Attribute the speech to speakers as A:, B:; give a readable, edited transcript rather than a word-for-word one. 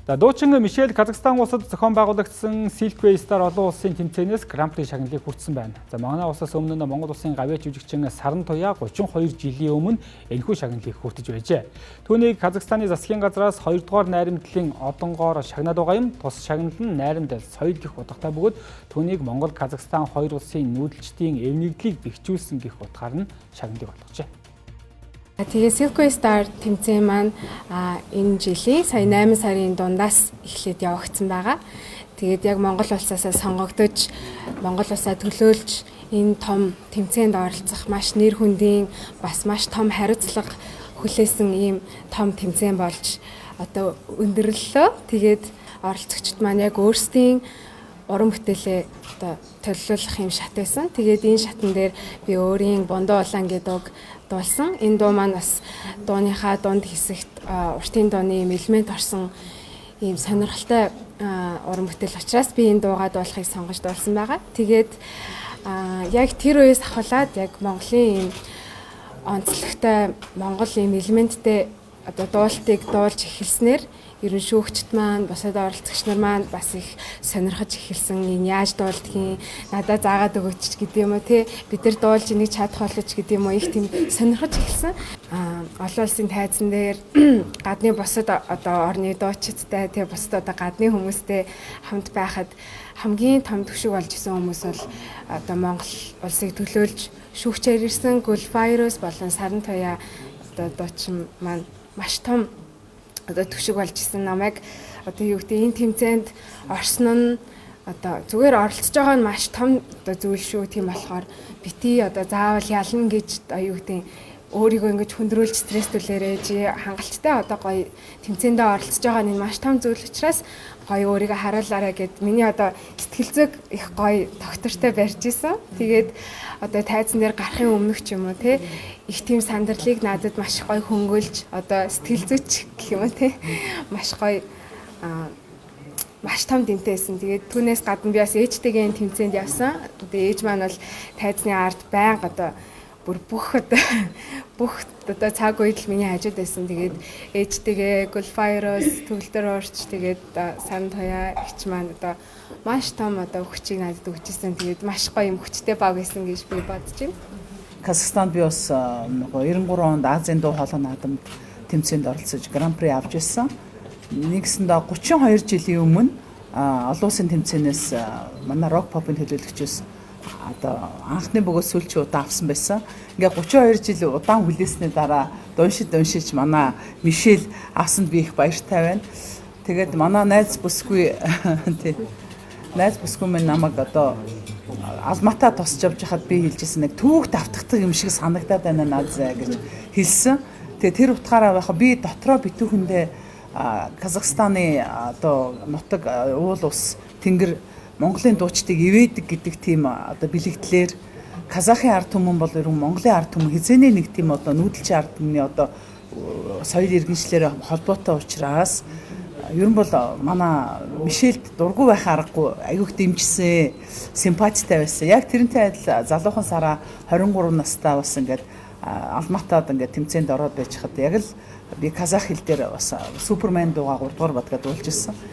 A: За дуучин Мишель Казахстан улсад зохион байгуулагдсан Silkway Star олон улсын тэмцээнээс Гран-при шагналыг хүртсэн байна. За манай улсаас өмнө нь Монгол улсын гавьяа жүжигчин Саран Туяа 32 жилийн өмнө энэхүү шагналыг хүртэж байжээ. Түүнийг Казахстаны засгийн газраас 2 дугаар найрамдлын одонгоор шагнаад байгаа юм. Тус шагнал нь найрамд соёл гэх утгатай бөгөөд түүнийг Монгол Казахстан хоёр улсын нүүдэлчдийн эв нэгдлийг бэхжүүлсэн гэх утгаар нь шагналыг болгожээ.
B: Тэгээ Silkway Star тэмцээн маань энэ жилийн сая 8 сарын дундаас эхлээд явагдсан байгаа. Тэгээд яг Монгол улсаас сонгогдож, Монгол улсаа төлөөлж энэ том тэмцээнд оролцох маш нэр хүндийн бас маш том хариуцлага хүлээсэн ийм том тэмцээн болж одоо өндөрлөлөө. Тэгээд оролцогчид маань яг өөрсдийн уран бүтээлээ одоо төлөвлөх юм шат байсан. Тэгээд энэ шатн дээр би өөрийн Бондоо улаан гэдэг дуулсан. Энэ дуу маань бас дууныхаа дунд хэсэгт уртын дууны элемент орсон ийм сонирхолтой уран бүтээл учраас би энэ дуугаа дуулахыг сонгож дуулсан байгаа. Тэгээд яг тэр үеэс ахуулаад яг Монголын ийм онцлогтой Монгол ийм элементтэй одоо дуултыг дуулж эхэлснээр ерөн шүүгчд маань бас оролцогч нар маань бас их сонирхож эхэлсэн. Энэ яаж дуулдгийг надад заагаад өгөөч гэдэг юм уу те, бид нар дуулж энийг чадах болооч гэдэг юм уу, их тийм сонирхож эхэлсэн. Олон улсын тайзан дээр гадны бусад одоо орны дуучидтай те, бусад одоо гадны хүмүүстэй хамт байхад хамгийн том түвшиг болж исэн хүмүүс бол одоо Монгол улсыг төлөөлж шүүгчээр ирсэн Gulfirus болон Саран Туяа одоо дуучин маань маш том одоо түвшиг болж исэн намайг одоо юу гэдэг энэ тэмцээнд орсон нь одоо зүгээр оролцож байгаа нь маш том одоо зүйл шүү. Тийм болохоор бити одоо заавал ялна гэж юу гэдэг өөрийгөө ингэж хүндрүүлж стресстүүлээрээ хангалттай одоо гоё тэмцээндээ оролцож байгаа нь маш том зүйл учраас гоё өөрийгөө харуулаарай гэд миний одоо сэтгэл зүйг их гоё доктортой барьж исэн. Тэгээд одоо тайзан дээр гарахын өмнөх ч юм уу те их тийм сандарлыг надад маш гоё хөнгөлж одоо сэтгэл зүйч гэх юм уу те маш гоё маш том тэмцээсэн. Тэгээд түүнээс гадна би бас ээжтэйгээ тэмцээнд явсан. Тэгээд ээж маань бол тайзны ард байнга одоо бүр бүх одоо цаг үед л миний хажууд байсан. Тэгээд ээжтэйгээ Gulfirus төвлөрөө орч тэгээд Саран Туяа ихч маань одоо маш том одоо хүчийг надад өгчээсэн. Тэгээд маш гоё юм хүчтэй баг байсан гэж би бодож байна.
C: Казахстанд би бас 93 онд Азийн дуу хоолой наадамд тэмцээнд оролцож Гран-при авч ирсэн. Нэгсэндээ 32 жилийн өмнө олон улсын тэмцээнээс манай рок попын төлөөлөгчөөс одоо анхны бөгөөд сүүлчийн удаа авсан байсан. Ингээ 32 жил удаан хүлээсний дараа дуншиж манай Мишель авсанд би их баяртай байна. Тэгээд манай найз бүсгүй минь намайг одоо алматаа тосч явж хахад би хэлжсэн нэг түүхт автагддаг юм шиг санагдаад байна надад гэж хэлсэн. Тэгээд тэр утгаараа яг би дотроо битүүхэндээ Казахстаны одоо нутаг уул ус тэнгэр Монголын дуучдыг ивэдэг гэдэг тийм одоо бэлэгдлэр Казахын ард түмэн бол ерөн Монголын ард түмэн хизээний нэг тийм одоо нүүдэлчин ард түмний одоо соёл иргэншлэр холбоотой учраас ерөн бол манай Мишельд дургу байх аргагүй аягүй дэмжсэн, симпатитай байсан. Яг тэрнтэй адил залуухан сараа 23 настай бас ингээд Алматад ингээд тэмцээнд ороод байж хад яг л би казах хэл дээр бас Супермен дуугаа 3 дугаар бадгаад дуулж ирсэн.